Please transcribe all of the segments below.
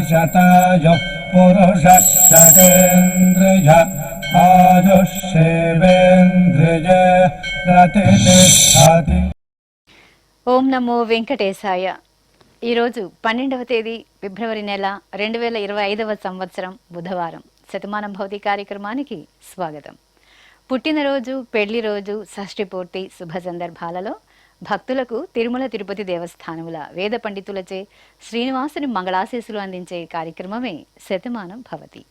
शतायुः पुरुषः शतेन्द्रिय आयुष्येवेन्द्रिये प्रतिष्ठति। ఓం నమో వెంకటేశాయ. ఈరోజు 12వ తేదీ ఫిబ్రవరి నెల 2025వ సంవత్సరం బుధవారం. శతమానం భౌతి కార్యక్రమానికి స్వాగతం. పుట్టినరోజు, పెళ్లి రోజు, షష్ఠి పూర్తి శుభ సందర్భాలలో భక్తులకు తిరుమల తిరుపతి దేవస్థానముల వేద పండితులచే శ్రీనివాసుని మంగళాశీస్సులు అందించే కార్యక్రమమే శతమానం భవతి.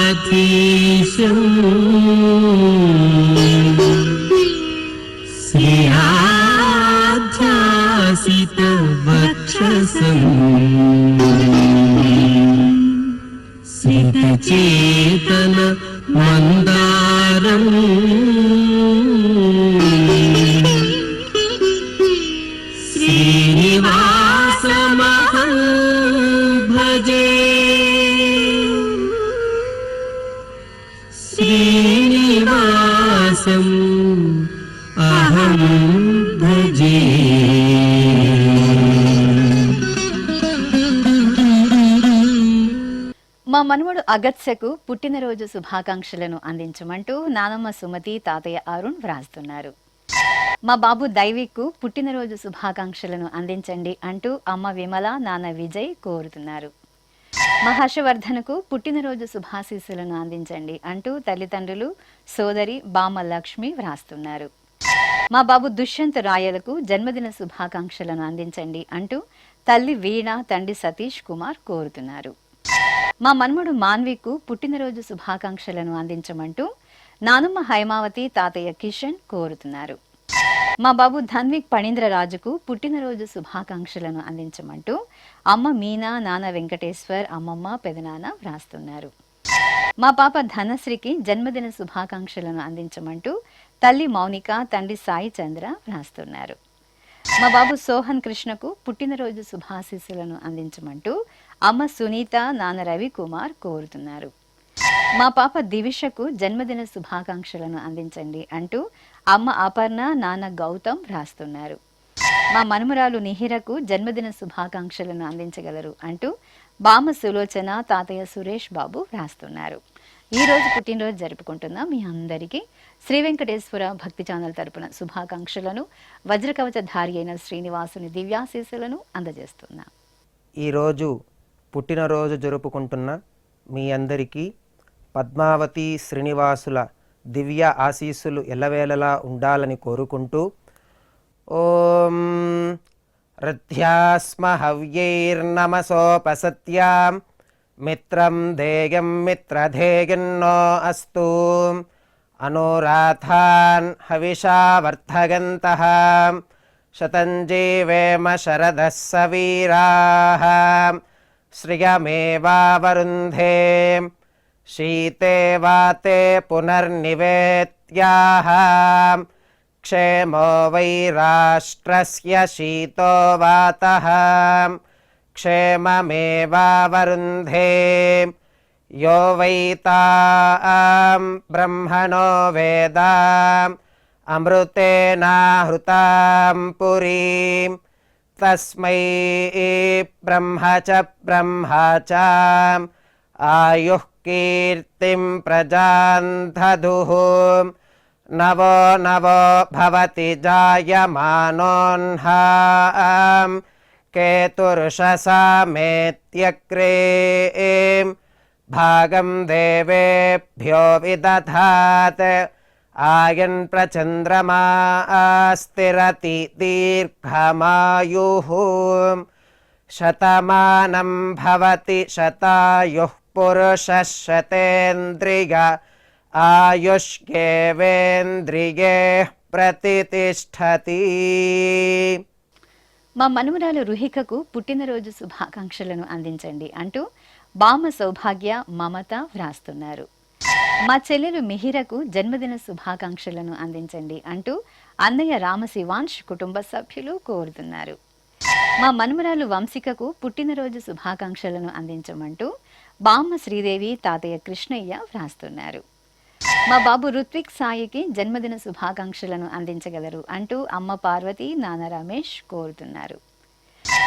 వెంకటాచలాధీశం శ్రీయాధ్యాసిత వక్షసం సితచేతన మందారం శ్రీనివాసమహం భజే శ్రీనివాసం అహం భజే. మా మనుమడు అగత్సకు పుట్టినరోజు శుభాకాంక్షలను అందించమంటూ నానమ్మ సుమతి, తాతయ్య అరుణ్ వ్రాస్తున్నారు. మా బాబు దైవిక్కు పుట్టినరోజు శుభాకాంక్షలను అందించండి అంటూ అమ్మ విమల, నాన్న విజయ్ కోరుతున్నారు. మా హర్షవర్ధన్కు పుట్టినరోజు శుభాశీస్సులను అందించండి అంటూ తల్లిదండ్రులు, సోదరి బామ్మ లక్ష్మి వ్రాస్తున్నారు. మా బాబు దుష్యంత్ రాయలకు జన్మదిన శుభాకాంక్షలను అందించండి అంటూ తల్లి వీణ, తండ్రి సతీష్ కుమార్ కోరుతున్నారు. మా మన్మడు మాన్వికు పుట్టినరోజు శుభాకాంక్షలను అందించమంటూ నానమ్మ హైమావతి, తాతయ్య కిషన్ కోరుతున్నారు. మా బాబు ధన్విక్ పణీంద్రరాజుకు పుట్టినరోజు శుభాకాంక్షలను అందించమంటూ అమ్మ మీనా, నాన్న వెంకటేశ్వర్, అమ్మమ్మ, పెదనాన్న వ్రాస్తున్నారు. మా పాప ధనశ్రీకి జన్మదిన శుభాకాంక్షలను అందించమంటూ తల్లి మౌనిక, తండ్రి సాయి చంద్ర వ్రాస్తున్నారు. మా బాబు సోహన్ కృష్ణకు పుట్టినరోజు శుభాశీస్సులను అందించమంటూ అమ్మ సునీత, నాన్న రవి కుమార్ కోరుతున్నారు. మా పాప దివిషకు జన్మదిన శుభాకాంక్షలను అందించండి అంటూ అమ్మ అపర్ణ, నాన్న గౌతమ్ వ్రాస్తున్నారు. మా మనుమరాలు నిహిరకు జన్మదిన శుభాకాంక్షలను అందించగలరు అంటూ బామ్మ సులోచన, తాతయ్య సురేష్ బాబు వ్రాస్తున్నారు. ఈరోజు పుట్టినరోజు జరుపుకుంటున్న మీ అందరికీ శ్రీ వెంకటేశ్వర భక్తి ఛానల్ తరపున శుభాకాంక్షలను, వజ్రకవచధారి అయిన శ్రీనివాసుని దివ్యాశీస్సులను అందజేస్తున్నా. ఈరోజు పుట్టినరోజు జరుపుకుంటున్న మీ అందరికీ పద్మావతి శ్రీనివాసుల దివ్య ఆశీస్సులు ఎల్లవేళలా ఉండాలని కోరుకుంటూ ఓం రథ్యాస్మ హవ్యైర్నమసోపసత్యాం మిత్రం ధేయం మిత్రధేయన్నో అస్తు అనురాధాన్ హవిషా వర్ధగంతః శతం జీవేమ శరదః సవీరాః శ్రియమేవావరుంధే శీతే వాతే పునర్నివేత్యాః క్షేమో వై రాష్ట్రస్య శీతో వాతః క్షేమమేవావరుంధే యో వై తాం బ్రహ్మణో వేద అమృతేనాహృతాం పురీం తస్మై బ్రహ్మ చ ఆయుః కీర్తిం ప్రజాం దదుః నవో నవో భవతి జాయమానోన్హాం కేతుర్షసామేత్యగ్రే భాగం దేవేభ్యో విదధాత్ ఆయన్ ప్రచంద్రమా స్థిరతి దీర్ఘమాయుః శతమానం భవతి శతాయుః పురుషः శతేంద్రియ ఆయుష్యేవేంద్రియే ప్రతిష్ఠతి. మా మనుమరాలు రుహికకు పుట్టినరోజు శుభాకాంక్షలను అందించండి అంటూ బామ్మ సౌభాగ్య, మమత వ్రాస్తున్నారు. మా చెల్లెలు మిహిరకు జన్మదిన శుభాకాంక్షలను అందించండి అంటూ అన్నయ్య రామశివాంష్ కుటుంబ సభ్యులు కోరుతున్నారు. మా మనుమరాలు వంశికకు పుట్టినరోజు శుభాకాంక్షలను అందించమంటూ బామ్మ శ్రీదేవి తాతయ్య కృష్ణయ్య వ్రాస్తున్నారు. మా బాబు రుత్విక్ సాయికి జన్మదిన శుభాకాంక్షలను అందించగలరు అంటూ అమ్మ పార్వతి నాన్న రమేష్ కోరుతున్నారు.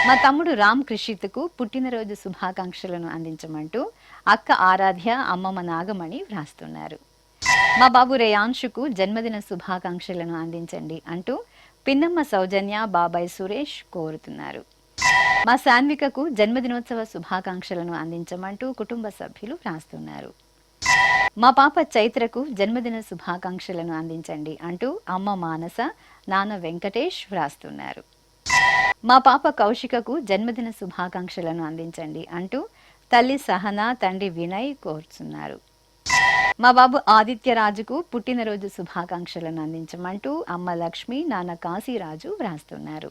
మా తమ్ముడు రామ్ కృషిత్కు పుట్టినరోజు శుభాకాంక్షలను అందించమంటూ అక్క ఆరాధ్య అమ్మమ్మ నాగమణి వ్రాస్తున్నారు. మా బాబు రేయాంశుకు జన్మదిన శుభాకాంక్షలను అందించండి అంటూ పిన్నమ్మ సౌజన్య బాబాయ్ సురేష్ కోరుతున్నారు. మా సాన్వికకు జన్మదినోత్సవ శుభాకాంక్షలను అందించమంటూ కుటుంబ సభ్యులు వ్రాస్తున్నారు. మా పాప చైత్రకు జన్మదిన శుభాకాంక్షలను అందించండి అంటూ అమ్మ మానస నాన్న వెంకటేష్ వ్రాస్తున్నారు. మా పాప కౌశికకు జన్మదిన శుభాకాంక్షలను అందించండి అంటూ తల్లి సహన తండ్రి వినయ్ కోరుతున్నారు. మా బాబు ఆదిత్యరాజుకు పుట్టినరోజు శుభాకాంక్షలను అందించమంటూ అమ్మ లక్ష్మి నాన్న కాశీరాజు వ్రాస్తున్నారు.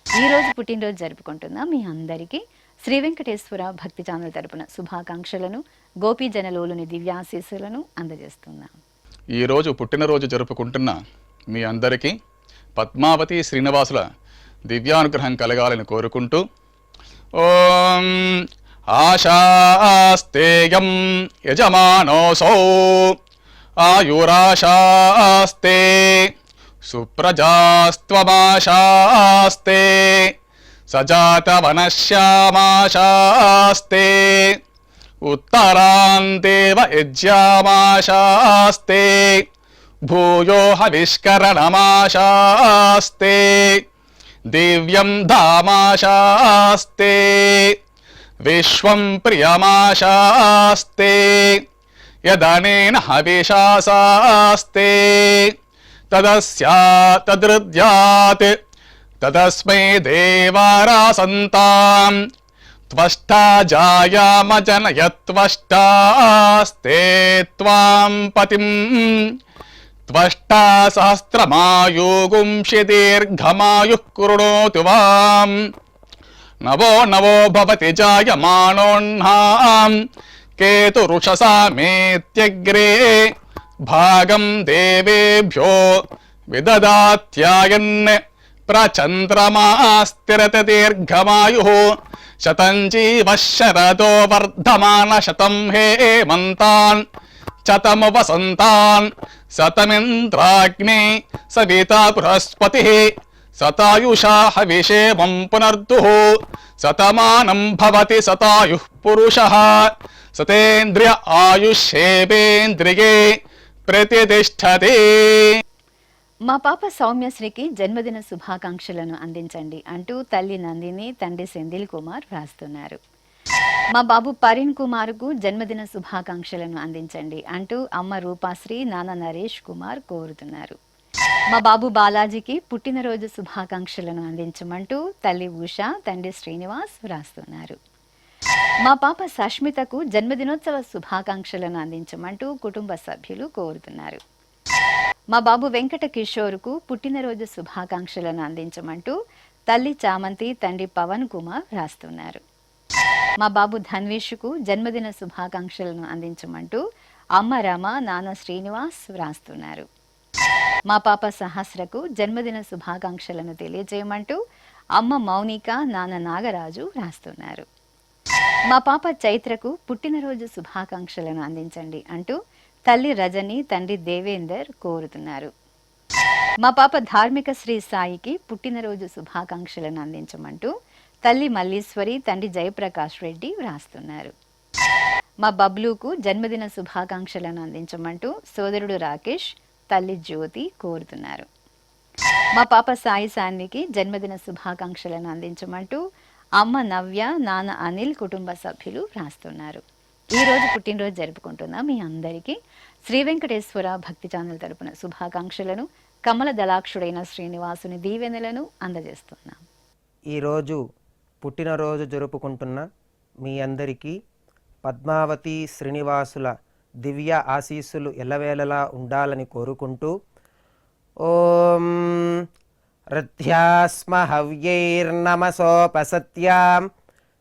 ఈరోజు పుట్టినరోజు జరుపుకుంటున్న మీ అందరికీ శ్రీ వెంకటేశ్వర భక్తి ఛానల్ తరపున శుభాకాంక్షలను గోపీజనలోలుని దివ్యాశీస్సులను అందజేస్తున్నాం. ఈరోజు పుట్టినరోజు జరుపుకుంటున్న మీ అందరికీ పద్మావతి శ్రీనివాసుల దివ్యానుగ్రహం కలగాలని కోరుకుంటూ ఓం ఆశాస్తేయం యజమానోసౌ ఆయురాశాస్తే సుప్రజాస్త్వమాశాస్తే సజాతవనశ్యామాశాస్తే ఉత్తరాందేవ యజ్యామాశాస్తే భూయో హవిష్కరణమాశాస్తే దివ్యం ధామాశాస్తే విశ్వం ప్రియమాశాస్తే యదనేన హవిషాశాస్తే తదస్యాతదృద్యాత్ తదస్మై దేవారాసంతాం త్వష్టా జాయామజనయత్వష్టాస్తే త్వాం పతిం త్వష్టా సహస్రమాయుగుంషి దీర్ఘమాయుః కృణోతు వాం నవో నవో భవతి జాయమానోన్నాం కేతురుషసామేత్యగ్రే భాగం దేవేభ్యో విదదాత్యాయన్ ప్రచంద్రమాస్థిరత దీర్ఘమాయుః శతం జీవః శరదో వర్ధమాన శతం హేమంతాన్ శతము వసంతాన్ శతమింద్రాగ్ని సవితా బృహస్పతిః శతాయుషా హవిషేమం పునర్దుః శతమానం భవతి శతాయుః పురుషః శతేంద్రియ ఆయుష్యేవేంద్రియే ప్రతిష్టతే. మా పాప సౌమ్యశ్రీకి జన్మదిన శుభాకాంక్షలను అందించండి అంటూ తల్లి నందిని తండ్రి సెందిల్ కుమార్ వ్రాస్తున్నారు. మా బాబు పరిణ్ కుమార్కు జన్మదిన శుభాకాంక్షలను అందించండి అంటూ అమ్మ రూపాశ్రీ నాన్న నరేష్ కుమార్ కోరుతున్నారు. మా బాబు బాలాజీకి పుట్టినరోజు శుభాకాంక్షలను అందించమంటూ తల్లి ఉష తండ్రి శ్రీనివాస్ వ్రాస్తున్నారు. మా పాప సష్మితకు జన్మదినోత్సవ శుభాకాంక్షలను అందించమంటూ కుటుంబ సభ్యులు కోరుతున్నారు. మా బాబు వెంకట కిషోర్కు పుట్టినరోజు శుభాకాంక్షలను అందించమంటూ తల్లి చామంతి తండ్రి పవన్ కుమార్ వ్రాస్తున్నారు. మా బాబు ధన్వీష్కు జన్మదిన శుభాకాంక్షలను అందించమంటూ అమ్మ రమ నాన్న శ్రీనివాస్ వ్రాస్తున్నారు. మా పాప సహస్రకు జన్మదిన శుభాకాంక్షలను తెలియజేయమంటూ అమ్మ మౌనిక నాన్న నాగరాజు వ్రాస్తున్నారు. మా పాప చైత్రకు పుట్టినరోజు శుభాకాంక్షలను అందించండి అంటూ తల్లి రజని తండ్రి దేవేందర్ కోరుతున్నారు. మా పాప ధార్మిక శ్రీ సాయికి పుట్టినరోజు శుభాకాంక్షలను అందించమంటూ తల్లి మల్లీశ్వరి తండ్రి జయప్రకాష్ రెడ్డి వ్రాస్తున్నారు. మా బబ్లూకు జన్మదిన శుభాకాంక్షలను అందించమంటూ సోదరుడు రాకేష్ తల్లి జ్యోతి కోరుతున్నారు. మా పాప సాయి సాన్వికి జన్మదిన శుభాకాంక్షలను అందించమంటూ అమ్మ నవ్య నాన్న అనిల్ కుటుంబ సభ్యులు వ్రాస్తున్నారు. ఈరోజు పుట్టినరోజు జరుపుకుంటున్న మీ అందరికీ శ్రీ వెంకటేశ్వర భక్తి ఛానల్ తరపున శుభాకాంక్షలను కమల దళాక్షుడైన శ్రీనివాసుని దీవెనలను అందజేస్తున్నాం. ఈరోజు పుట్టినరోజు జరుపుకుంటున్న మీ అందరికీ పద్మావతి శ్రీనివాసుల దివ్య ఆశీస్సులు ఎల్లవేళలా ఉండాలని కోరుకుంటూ ఓం రథ్యాస్మ హవ్యైర్నమసోపసత్యాం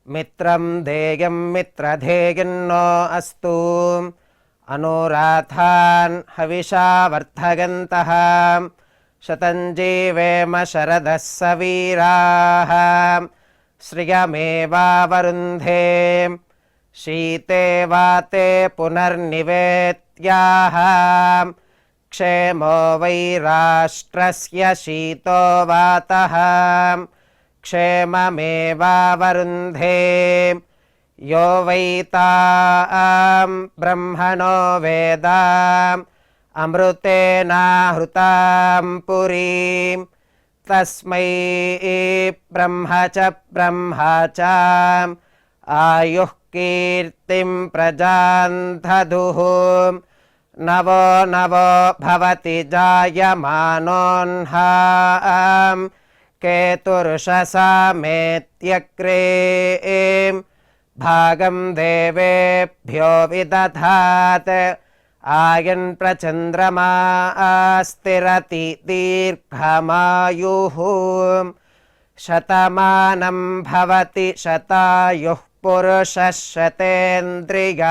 మిత్రం ధేయం మిత్రధేయన్నో అస్తు అనురాధాన్ హవిషా వర్ధగంతః శతం జీవేమ శరదः సవీరాः శ్రియమేవావరుంధే శీతే వాతే పునర్నివేత్యాః క్షేమో వై రాష్ట్రస్య శీతో వాతః క్షేమమేవావరుంధే యో వై తాం బ్రహ్మణో వేద అమృతేనాహృతాం పురీం తస్మై బ్రహ్మ చ ఆయుః కీర్తిం ప్రజాం దదుః నవో నవో భవతి జాయమానోన్హాం కేతుర్షసామేత్యగ్రే భాగం దేవేభ్యో విదధాత్ ఆయన్ ప్రచంద్రమా స్థిరతి దీర్ఘమాయుః శతమానం భవతి శతాయుః పురుషः శతేంద్రియ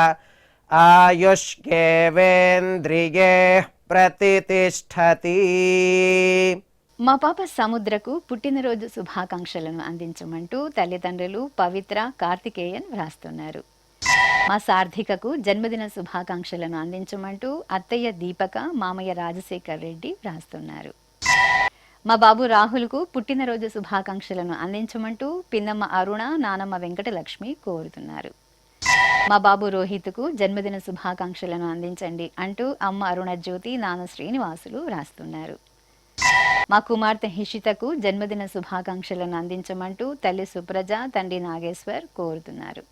ఆయుష్యేవేంద్రియే ప్రతితిష్ఠతి. మా పాప సముద్రకు పుట్టినరోజు శుభాకాంక్షలను అందించమంటూ తల్లిదండ్రులు పవిత్ర కార్తికేయన్ వ్రాస్తున్నారు. మా సార్థికకు జన్మదిన శుభాకాంక్షలను అందించమంటూ అత్తయ్య దీపక, మామయ్య రాజశేఖర్ రెడ్డి వ్రాస్తున్నారు. మా బాబు రాహుల్కు పుట్టినరోజు శుభాకాంక్షలను అందించమంటూ పిన్నమ్మ అరుణ, నానమ్మ వెంకటలక్ష్మి కోరుతున్నారు. మా బాబు రోహిత్కు జన్మదిన శుభాకాంక్షలను అందించండి అంటూ అమ్మ అరుణ జ్యోతి, నాన్న శ్రీనివాసులు వ్రాస్తున్నారు. మా కుమార్తె హిషితకు జన్మదిన శుభాకాంక్షలను అందించమంటూ తల్లి సుప్రజ, తండ్రి నాగేశ్వర్ కోరుతున్నారు.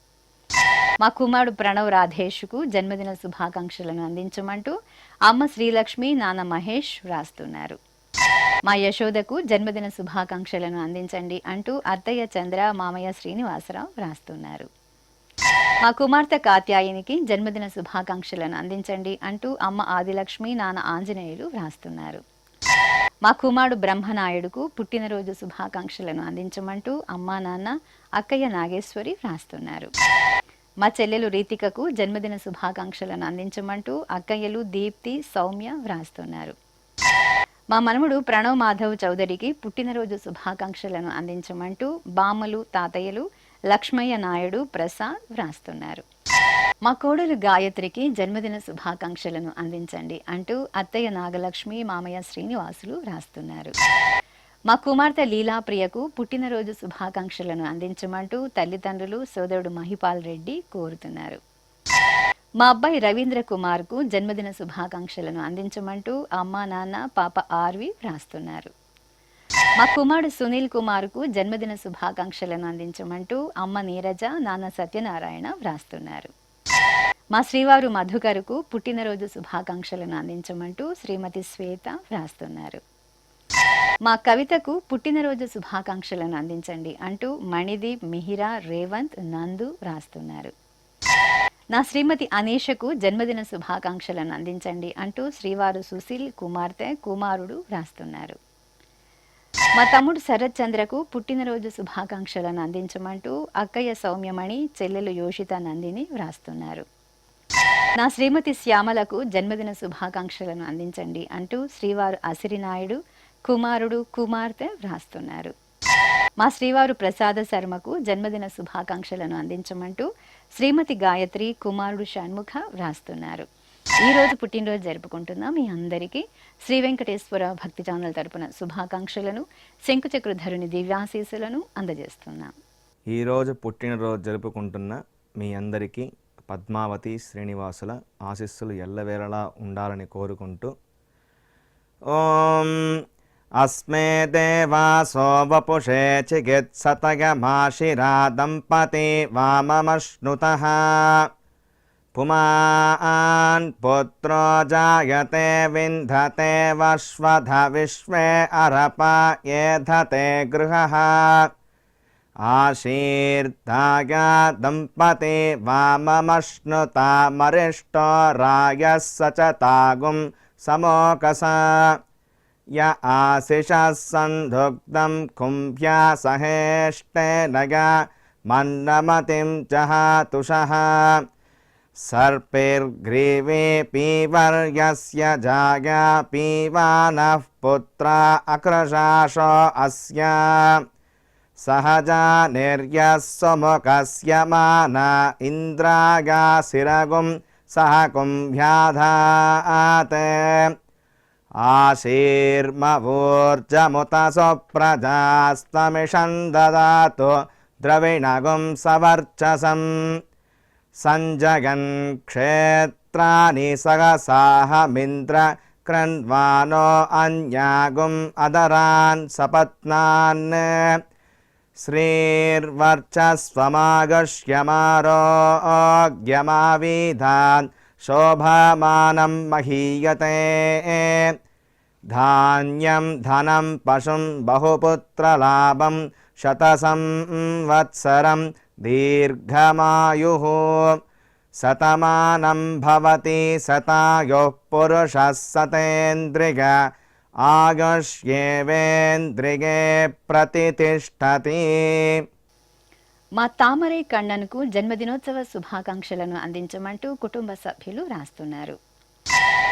మా కుమారుడు ప్రణవ్ రాధేష్కు జన్మదిన శుభాకాంక్షలను అందించమంటూ అమ్మ శ్రీలక్ష్మి, నాన్న మహేష్ వ్రాస్తున్నారు. మా యశోదకు జన్మదిన శుభాకాంక్షలను అందించండి అంటూ అత్తయ్య చంద్ర, మామయ్య శ్రీనివాసరావు వ్రాస్తున్నారు. మా కుమార్తె కాత్యాయనికి జన్మదిన శుభాకాంక్షలను అందించండి అంటూ అమ్మ ఆదిలక్ష్మి, నాన్న ఆంజనేయులు వ్రాస్తున్నారు. మా కుమారుడు బ్రహ్మనాయుడుకు పుట్టినరోజు శుభాకాంక్షలను అందించమంటూ అమ్మా, నాన్న, అక్కయ్య నాగేశ్వరి వ్రాస్తున్నారు. మా చెల్లెలు రీతికకు జన్మదిన శుభాకాంక్షలను అందించమంటూ అక్కయ్యలు దీప్తి, సౌమ్య వ్రాస్తున్నారు. మా మనముడు ప్రణవ్ మాధవ్ చౌదరికి పుట్టినరోజు శుభాకాంక్షలను అందించమంటూ బామ్మలు, తాతయ్యలు లక్ష్మయ్య నాయుడు, ప్రసాద్ వ్రాస్తున్నారు. మా కోడలు గాయత్రికి జన్మదిన శుభాకాంక్షలను అందించండి అంటూ అత్తయ్య నాగలక్ష్మి, మామయ్య శ్రీనివాసులు వ్రాస్తున్నారు. మా కుమార్తె లీలాప్రియకు పుట్టినరోజు శుభాకాంక్షలను అందించమంటూ తల్లిదండ్రులు, సోదరుడు మహిపాల్ రెడ్డి కోరుతున్నారు. మా అబ్బాయి రవీంద్ర కుమార్కు జన్మదిన శుభాకాంక్షలను అందించమంటూ అమ్మా, నాన్న, పాప ఆర్వి వ్రాస్తున్నారు. మా కుమారుడు సునీల్ కుమార్కు జన్మదిన శుభాకాంక్షలను అందించమంటూ అమ్మ నీరజ, నాన్న సత్యనారాయణ వ్రాస్తున్నారు. మా శ్రీవారు మధుకరుకు పుట్టినరోజు శుభాకాంక్షలను అందించమంటూ శ్రీమతి శ్వేత వ్రాస్తున్నారు. మా కవితకు పుట్టినరోజు శుభాకాంక్షలను అందించండి అంటూ మణిదీప్, మిహిరా, రేవంత్, నందు వ్రాస్తున్నారు. నా శ్రీమతి అనీషకు జన్మదిన శుభాకాంక్షలను అందించండి అంటూ శ్రీవారు సుశీల్, కుమార్తె, కుమారుడు వ్రాస్తున్నారు. మా తమ్ముడు శరత్ చంద్రకు పుట్టినరోజు శుభాకాంక్షలను అందించమంటూ అక్కయ్య సౌమ్యమణి, చెల్లెలు యోషిత నందిని వ్రాస్తున్నారు. నా శ్రీమతి శ్యామలకు జన్మదిన శుభాకాంక్షలను అందించండి అంటూ శ్రీవారు అసిరినాయుడు, కుమారుడు, కుమార్తె వ్రాస్తున్నారు. మా శ్రీవారు ప్రసాద శర్మకు జన్మదిన శుభాకాంక్షలను అందించమంటూ శ్రీమతి గాయత్రి, కుమారుడు షణ్ముఖ వ్రాస్తున్నారు. ఈరోజు పుట్టినరోజు జరుపుకుంటున్న మీ అందరికీ శ్రీ వెంకటేశ్వర భక్తి ఛానల్ తరపున శుభాకాంక్షలను, శంకుచక్రధరుని దివ్యాశీస్సులను అందజేస్తున్నాం. ఈరోజు పుట్టినరోజు జరుపుకుంటున్న మీ అందరికీ పద్మావతి శ్రీనివాసుల ఆశీస్సులు ఎల్లవేళలా ఉండాలని కోరుకుంటూ ఓం అస్మే దేవాసో వపుషే చికిత్సతయమాశిరా దంపతి వామమశ్నుతః పుమాన్ పుత్రో జాయతే వింధతే వశ్వధ విశ్వే అరప ఏధతే గృహః ఆశీర్దాయ దంపతి వామమశ్నుతామరిష్టో రాయः సచతాగుం సమోకస య ఆశిషः సంధుగ్ధం కుంభ్యా సహేష్టేనయ మన్నమతిం జహాతుషః सर्पैर्ग्रीवे पीवर्यस्य जाया पीवानः पुत्रा अक्रशाशो अस्य सहजा निर्यः सुमुखस्य माना इन्द्राया सिरगुं सह कुम्भ्याधात् आशीर्मवोर्जमुत सुप्रजास्तमिषं ददातु द्रविणगुं सवर्चसम् सञ्जगन् क्षेत्राणि सहसाहमिन्द्र क्रन्वानो अन्यागुम् अदरान् सपत्नान् श्रीर्वर्चस्वमागश्यमारोग्यमाविधान् शोभमानं महीयते धान्यं धनं पशुं बहुपुत्रलाभं शतसंवत्सरं दीर्घमायुः शतमानं भवति शतायुः पुरुषः शतेन्द्रिय ఆయుష్యేవేంద్రియే ప్రతితిష్టతి. మా తామరై కన్నన్కు జన్మదినోత్సవ శుభాకాంక్షలను అందించమంటూ కుటుంబ సభ్యులు రాస్తున్నారు.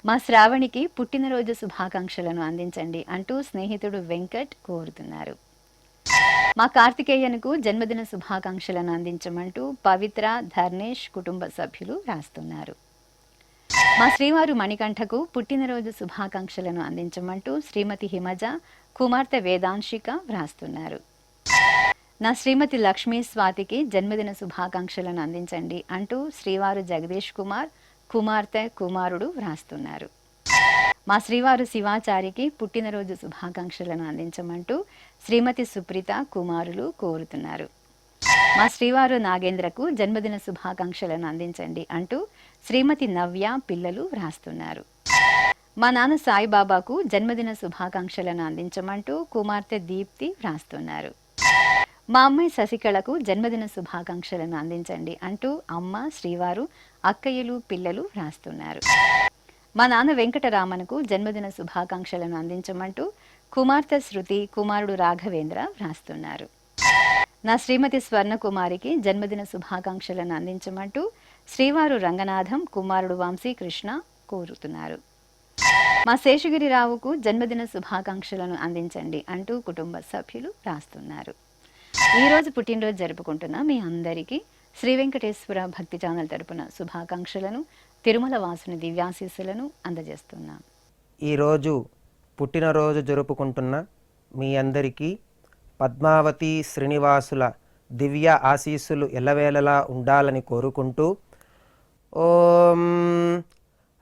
మా శ్రావణికి పుట్టినరోజు శుభాకాంక్షలను అందించండి అంటూ స్నేహితుడు వెంకట్ కోరుతున్నారు. మా కార్తికేయన్కు జన్మదిన శుభాకాంక్షలను అందించమంటూ పవిత్ర ధర్నేష్ కుటుంబ సభ్యులు రాస్తున్నారు. మా శ్రీవారు మణికంఠకు పుట్టినరోజు శుభాకాంక్షలను అందించమంటూ శ్రీమతి హిమజ కుమార్తె వేదాంశిక వ్రాస్తున్నారు. నా శ్రీమతి లక్ష్మీ స్వాతికి జన్మదిన శుభాకాంక్షలను అందించండి అంటూ శ్రీవారు జగదీష్ కుమార్ కుమార్తె కుమారుడు వ్రాస్తున్నారు. మా శ్రీవారు శివాచారికి పుట్టినరోజు శుభాకాంక్షలను అందించమంటూ శ్రీమతి సుప్రీత కుమారులు కోరుతున్నారు. మా శ్రీవారు నాగేంద్రకు జన్మదిన శుభాకాంక్షలను అందించండి అంటూ శ్రీమతి నవ్య పిల్లలు వ్రాస్తున్నారు. మా నాన్న సాయిబాబాకు జన్మదిన శుభాకాంక్షలను అందించమంటూ కుమార్తె దీప్తి వ్రాస్తున్నారు. మా అమ్మాయి శశికళకు జన్మదిన శుభాకాంక్షలను అందించండి అంటూ అమ్మ శ్రీవారు అక్కయ్యలు పిల్లలు వ్రాస్తున్నారు. మా నాన్న వెంకటరామన్కు జన్మదిన శుభాకాంక్షలను అందించమంటూ కుమార్తె శృతి కుమారుడు రాఘవేంద్ర వ్రాస్తున్నారు. నా శ్రీమతి స్వర్ణకుమారికి జన్మదిన శుభాకాంక్షలను అందించమంటూ శ్రీవారు రంగనాథం కుమారుడు వంశీకృష్ణ కోరుతున్నారు. మా శేషగిరిరావుకు జన్మదిన శుభాకాంక్షలను అందించండి అంటూ కుటుంబ సభ్యులు రాస్తున్నారు. ఈరోజు పుట్టినరోజు జరుపుకుంటున్న మీ అందరికీ శ్రీ వెంకటేశ్వర భక్తి ఛానల్ తరపున శుభాకాంక్షలను తిరుమల వాసుని దివ్యాశీస్సులను అందజేస్తున్నాం. ఈరోజు పుట్టినరోజు జరుపుకుంటున్న మీ అందరికీ పద్మావతి శ్రీనివాసుల దివ్య ఆశీస్సులు ఎల్లవేళలా ఉండాలని కోరుకుంటూ ఓం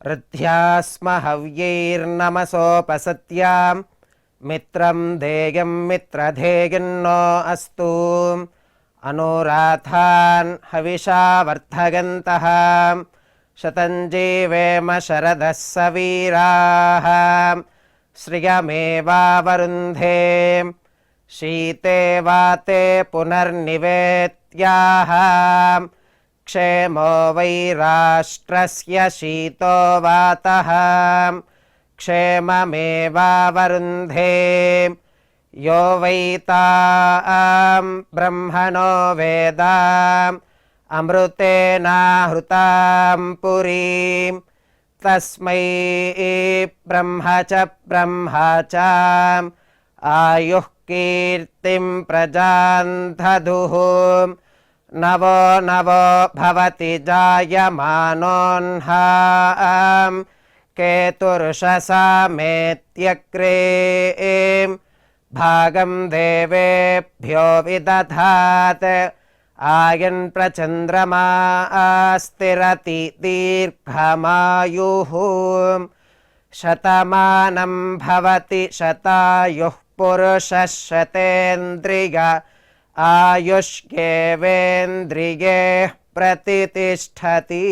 రథ్యాస్మ హవ్యైర్నమసోపసత్యాం మిత్రం ధేయం మిత్రధేయన్నో అస్తు అనురాధాన్ హవిషా వర్ధగంతః శతం జీవేమ శరదః సవీరాః శ్రియమేవావరుంధే శీతే వాతే పునర్నివేత్యాః క్షేమో వై రాష్ట్రస్య శీతో వాతః క్షేమమేవావరుంధే యో వై తాం బ్రహ్మణో వేదాం అమృతేనాహృతాం పురీం తస్మై బ్రహ్మ చ ఆయుః కీర్తిం ప్రజాం దదుః నవో నవో భవతి జాయమానోన్హాం కేతుర్షసామేత్యగ్రే భాగం దేవేభ్యో విదధాత్ ఆయన్ ప్రచంద్రమా స్థిరతి దీర్ఘమాయుః శతమానం భవతి శతాయుః పురుషः శతేంద్రియ ఆయుష్యేవేంద్రియే ప్రతితిష్టతి.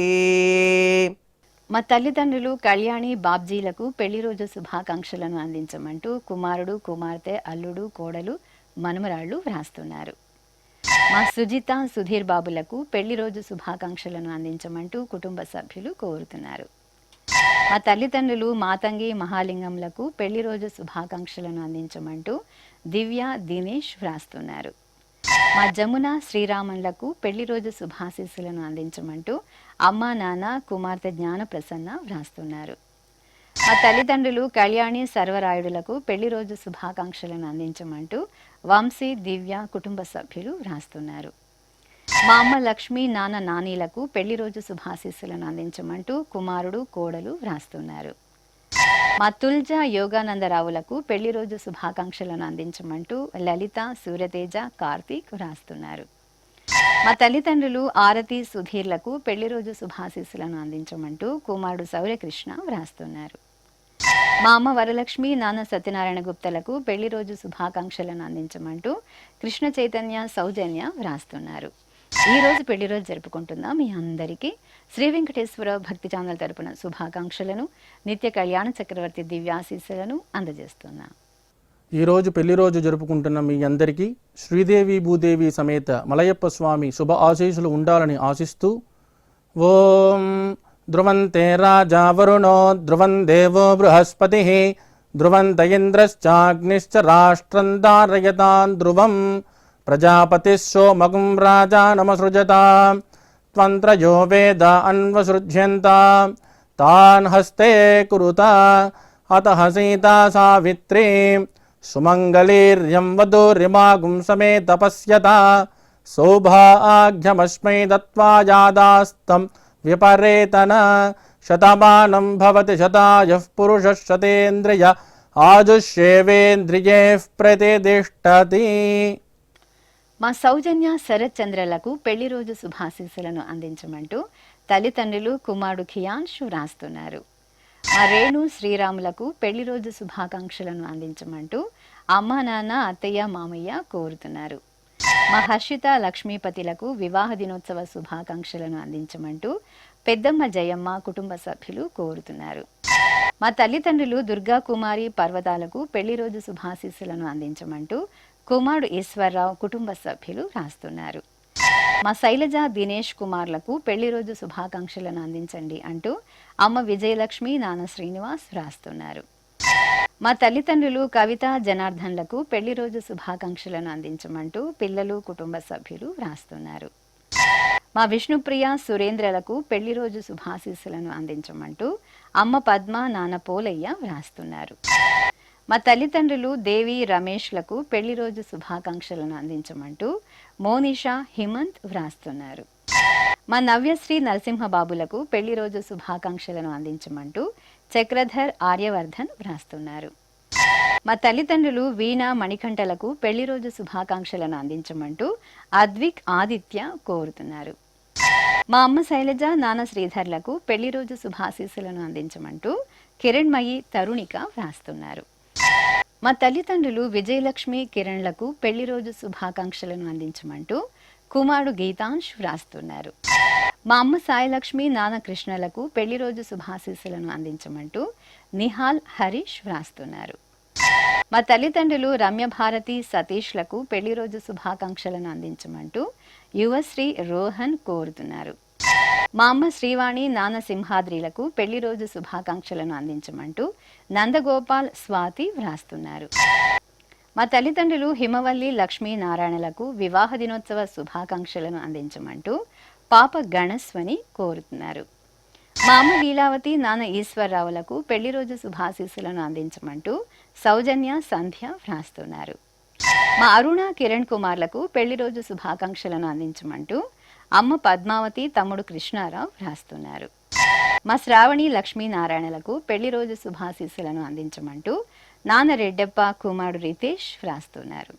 మా తల్లిదండ్రులు కళ్యాణి బాబ్జీలకు పెళ్లి రోజు శుభాకాంక్షలను అందించమంటూ కుమారుడు కుమార్తె అల్లుడు కోడలు మనుమరాళ్ళు వ్రాస్తున్నారు. మా సుజిత సుధీర్ బాబులకు పెళ్లి రోజు శుభాకాంక్షలను అందించమంటూ కుటుంబ సభ్యులు కోరుతున్నారు. మా తల్లిదండ్రులు మాతంగి మహాలింగంలకు పెళ్లి రోజు శుభాకాంక్షలను అందించమంటూ దివ్య దినేష్ వ్రాస్తున్నారు. మా జమున శ్రీరామన్లకు పెళ్లి రోజు శుభాశీస్సులను అందించమంటూ అమ్మ నాన్న కుమార్తె జ్ఞాన ప్రసన్న వ్రాస్తున్నారు. మా తల్లిదండ్రులు కళ్యాణి సర్వరాయుడులకు పెళ్లి రోజు శుభాకాంక్షలను అందించమంటూ వంశీ దివ్య కుటుంబ సభ్యులు వ్రాస్తున్నారు. మా అమ్మ లక్ష్మి నాన్న నానీలకు పెళ్లి రోజు శుభాశీస్సులను అందించమంటూ కుమారుడు కోడలు వ్రాస్తున్నారు. మా తుల్జా యోగానందరావులకు పెళ్లి రోజు శుభాకాంక్షలను అందించమంటూ లలిత సూర్యతేజ కార్తీక్ వ్రాస్తున్నారు. మా తల్లిదండ్రులు ఆరతి సుధీర్లకు పెళ్లి రోజు శుభాశీస్సులను అందించమంటూ కుమారుడు సౌర్యకృష్ణ వ్రాస్తున్నారు. మా అమ్మ వరలక్ష్మి నాన్న సత్యనారాయణ గుప్తలకు పెళ్లి రోజు శుభాకాంక్షలను అందించమంటూ కృష్ణ చైతన్య సౌజన్య వ్రాస్తున్నారు. ఈ రోజు పెళ్లి రోజు జరుపుకుంటున్న మీ అందరికీ శ్రీ వెంకటేశ్వర భక్తి ఛానల్ తరపున శుభాకాంక్షలను నిత్య కళ్యాణ చక్రవర్తి దివ్యాశీస్సులను అందజేస్తున్నా. ఈరోజు పెళ్లి రోజు జరుపుకుంటున్న మీ అందరికీ శ్రీదేవి భూదేవి సమేత మలయప్ప స్వామి శుభ ఆశీస్సులు ఉండాలని ఆశిస్తూ ఓం ధ్రువంతే రాజా వరుణో ధ్రువం దేవో బృహస్పతి ధ్రువంత ఇంద్రశ్చాగ్నిశ్చ రాష్ట్రం ధారయతాన్ ధ్రువం ప్రజాపతి సోమగుం రాజానమసృజత త్వంత్రయో వేద అన్వసృజ్యంత తాన్ హస్తే కురుత అతః సీతా సావిత్రీ సుమంగళీర్యం వధూరిమాగుం సమేత పశ్యత సౌభాగ్యమస్మై దత్వా యాదాస్తం విపరేతన శతమానం భవతి శతాయః పురుషः శతేంద్రియ ఆజుష్యేవేంద్రియే ప్రతిదిష్టతి. మా సౌజన్య శరత్ చంద్రలకు పెళ్లి రోజు శుభాశీస్సులను అందించమంటూ తల్లిదండ్రులు కుమారుడు ఖియాన్షు రాస్తున్నారు. మా రేణు శ్రీరాములకు పెళ్లి రోజు శుభాకాంక్షలను అందించమంటూ అమ్మ నాన్న అత్తయ్య మామయ్య కోరుతున్నారు. మా హర్షిత లక్ష్మీపతిలకు వివాహ దినోత్సవ శుభాకాంక్షలను అందించమంటూ పెద్దమ్మ జయమ్మ కుటుంబ సభ్యులు కోరుతున్నారు. మా తల్లిదండ్రులు దుర్గా కుమారి పర్వతాలకు పెళ్లి రోజు శుభాశీస్సులను అందించమంటూ కుమారుడు ఈశ్వర్రావు కుటుంబ సభ్యులు రాస్తున్నారు. మా శైలజ దినేష్ కుమార్లకు పెళ్లి రోజు శుభాకాంక్షలను అందించండి అంటూ అమ్మ విజయలక్ష్మి నాన్న శ్రీనివాస్ వ్రాస్తున్నారు. మా తల్లిదండ్రులు కవిత జనార్దన్లకు పెళ్లి రోజు శుభాకాంక్షలను అందించమంటూ పిల్లలు కుటుంబ సభ్యులు వ్రాస్తున్నారు. మా విష్ణుప్రియ సురేంద్రలకు పెళ్లి రోజు శుభాశీస్సులను అందించమంటూ అమ్మ పద్మ నాన్న పోలయ్య వ్రాస్తున్నారు. మా తల్లిదండ్రులు దేవి రమేష్లకు పెళ్లి రోజు శుభాకాంక్షలను అందించమంటూ మోనిషా హిమంత్ వ్రాస్తున్నారు. మా నవ్యశ్రీ నరసింహబాబులకు పెళ్లి రోజు శుభాకాంక్షలను అందించమంటూ చక్రధర్ ఆర్యవర్ధన్ వ్రాస్తున్నారు. మా తల్లిదండ్రులు వీణా మణికంఠలకు పెళ్లి రోజు శుభాకాంక్షలను అందించమంటూ అద్విక్ ఆదిత్య కోరుతున్నారు. మా అమ్మ శైలజ నాన్న శ్రీధర్లకు పెళ్లి రోజు శుభాశీస్సులను అందించమంటూ కిరణ్మయి తరుణిక వ్రాస్తున్నారు. మా తల్లిదండ్రులు విజయలక్ష్మి కిరణ్లకు పెళ్లి రోజు శుభాకాంక్షలను అందించమంటూ కుమారుడు గీతాంశ్ వ్రాస్తున్నారు. మా అమ్మ సాయిలక్ష్మి నాన్న కృష్ణలకు పెళ్లి రోజు శుభాశీస్సులను అందించమంటూ నిహాల్ హరీష్ వ్రాస్తున్నారు. మా తల్లిదండ్రులు రమ్యభారతి సతీష్లకు పెళ్లి రోజు శుభాకాంక్షలను అందించమంటూ యువశ్రీ రోహన్ కోరుతున్నారు. మా అమ్మ శ్రీవాణి నాన్న సింహాద్రిలకు పెళ్లి రోజు శుభాకాంక్షలను అందించమంటూ నందగోపాల్ స్వాతి వ్రాస్తున్నారు. మా తల్లిదండ్రులు హిమవల్లి లక్ష్మీనారాయణలకు వివాహ దినోత్సవ శుభాకాంక్షలను అందించమంటూ పాప గణస్వని కోరుతున్నారు. మా అమ్మ లీలావతి నాన్న ఈశ్వర్రావులకు పెళ్లి రోజు శుభాశీస్సులను అందించమంటూ సౌజన్య సంధ్య వ్రాస్తున్నారు. మా అరుణ కిరణ్ కుమార్లకు పెళ్లి రోజు శుభాకాంక్షలను అందించమంటూ అమ్మ పద్మావతి తమ్ముడు కృష్ణారావు వ్రాస్తున్నారు. మా శ్రావణి లక్ష్మీనారాయణలకు పెళ్లి రోజు శుభాశీస్సులను అందించమంటూ నాన్న రెడ్డప్ప కుమారుడు రితేష్ వ్రాస్తున్నారు.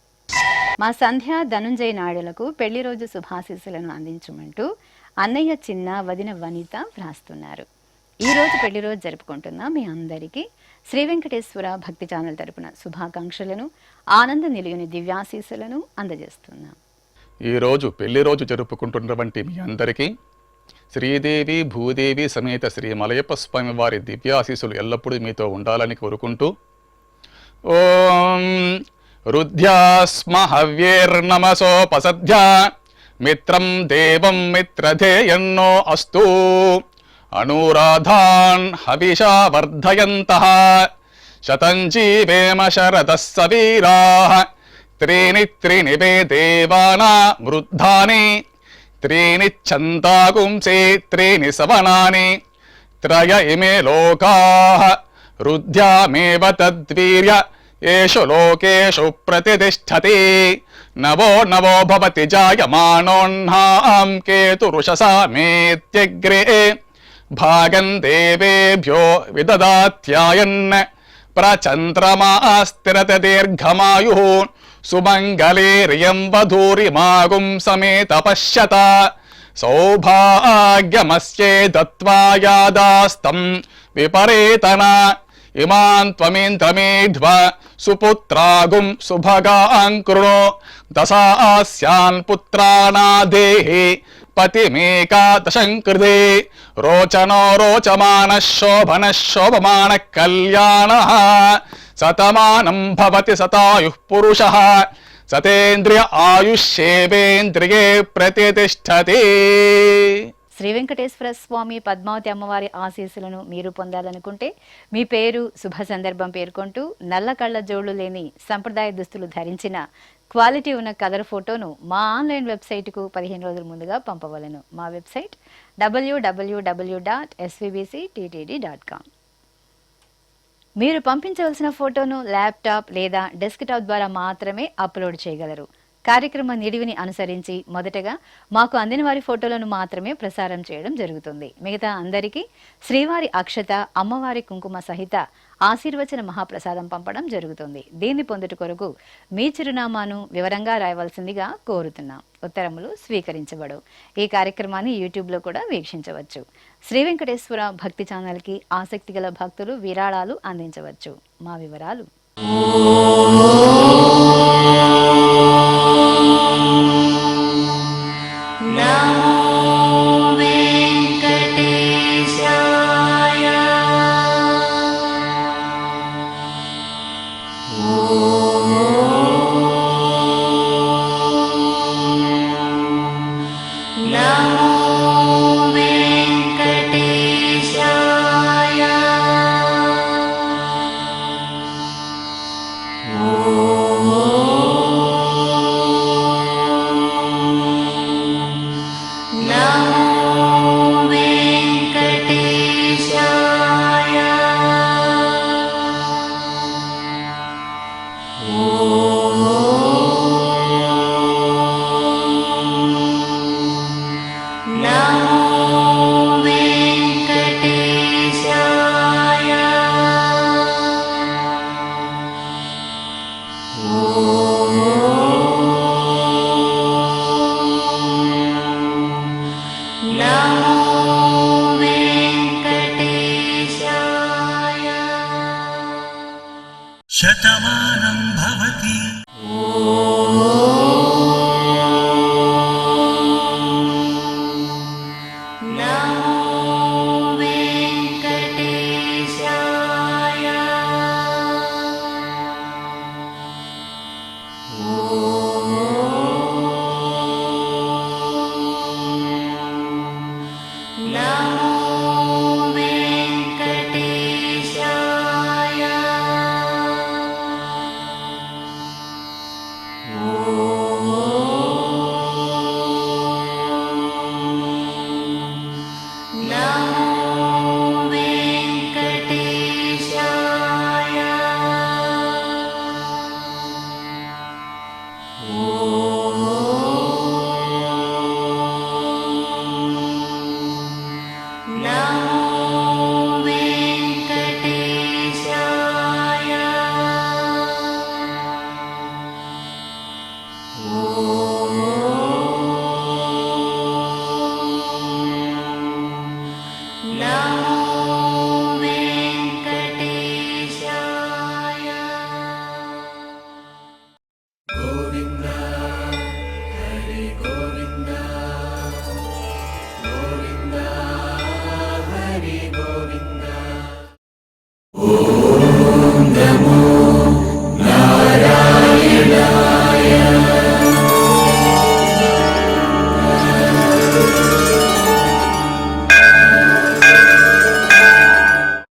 మా సంధ్య ధనుంజయ నాయుడులకు పెళ్లి రోజు శుభాశీస్సులను అందించమంటూ అన్నయ్య చిన్న వదిన వనిత వ్రాస్తున్నారు. ఈరోజు పెళ్లి రోజు జరుపుకుంటున్న మీ అందరికీ శ్రీ వెంకటేశ్వర భక్తి ఛానల్ తరపున శుభాకాంక్షలను ఆనంద నిలయుని దివ్యాశీస్సులను అందజేస్తున్నాం. ఈరోజు పెళ్లి రోజు జరుపుకుంటున్నటువంటి మీ అందరికీ శ్రీదేవి భూదేవి సమేత శ్రీ మలయప్ప స్వామి వారి దివ్యాశీస్సులు ఎల్లప్పుడూ మీతో ఉండాలని కోరుకుంటూ ఓం రుద్ధ్యాస్మ హవ్యేర్నమసోపసధ్యా మిత్రం దేవం మిత్రధేయన్నో అస్తు అనూరాధాన్ హవిషా వర్ధయంతః శతం జీవేమ శరదః సవీరాః त्रीणि त्रीणि वे देवाना वृद्धानि त्रीणि छन्दागुंसे त्रीणि सवनानि त्रय इमे लोकाः रुद्ध्यामेव तद्वीर्य येषु लोकेषु प्रतिष्ठति नवो नवो भवति जायमानोऽह्नां केतुरुषसामेत्यग्रे भागं देवेभ्यो विददात्यायन् प्रचन्द्रमास्तिरत दीर्घमायुः सुमङ्गलेर्यं वधूरिमागुं समेत पश्यत सौभाग्यमस्ये दत्त्वा यादास्तं विपरेतन इमान् त्वमिन्द्रमेध्व सुपुत्रागुं सुभगान् कृणु दशास्यान् पुत्राणादेहि पतिमेकादशं कृते रोचनो रोचमानः शोभनः शोभमानः कल्याणः शतमानं भवति शतायुः पुरुषः सतेन्द्रिय आयुष्येवेन्द्रिये प्रतिष्ठति. శ్రీ వెంకటేశ్వర స్వామి పద్మావతి అమ్మవారి ఆశీస్సులను మీరు పొందాలనుకుంటే మీ పేరు శుభ సందర్భం పేర్కొంటూ నల్ల కళ్ళ జోళ్లు లేని సంప్రదాయ దుస్తులు ధరించిన క్వాలిటీ ఉన్న కలర్ ఫోటోను మా ఆన్లైన్ వెబ్సైట్కు 15 రోజుల ముందుగా పంపవలను. మా వెబ్సైట్ www.svbcttd.com. మీరు పంపించవలసిన ఫోటోను ల్యాప్టాప్ లేదా డెస్క్టాప్ ద్వారా మాత్రమే అప్లోడ్ చేయగలరు. కార్యక్రమ నిడివిని అనుసరించి మొదటగా మాకు అందిన వారి ఫోటోలను మాత్రమే ప్రసారం చేయడం జరుగుతుంది. మిగతా అందరికీ శ్రీవారి అక్షత, అమ్మవారి కుంకుమ సహిత ఆశీర్వచన మహాప్రసాదం పంపడం జరుగుతుంది. దీన్ని పొందుట కొరకు మీ చిరునామాను వివరంగా రాయవలసిందిగా కోరుతున్నాం. ఉత్తరములు స్వీకరించబడవు. ఈ కార్యక్రమాన్ని యూట్యూబ్లో కూడా వీక్షించవచ్చు. శ్రీ వెంకటేశ్వర భక్తి ఛానల్కి ఆసక్తి గల భక్తులు విరాళాలు అందించవచ్చు. మా వివరాలు శతమానం భవతి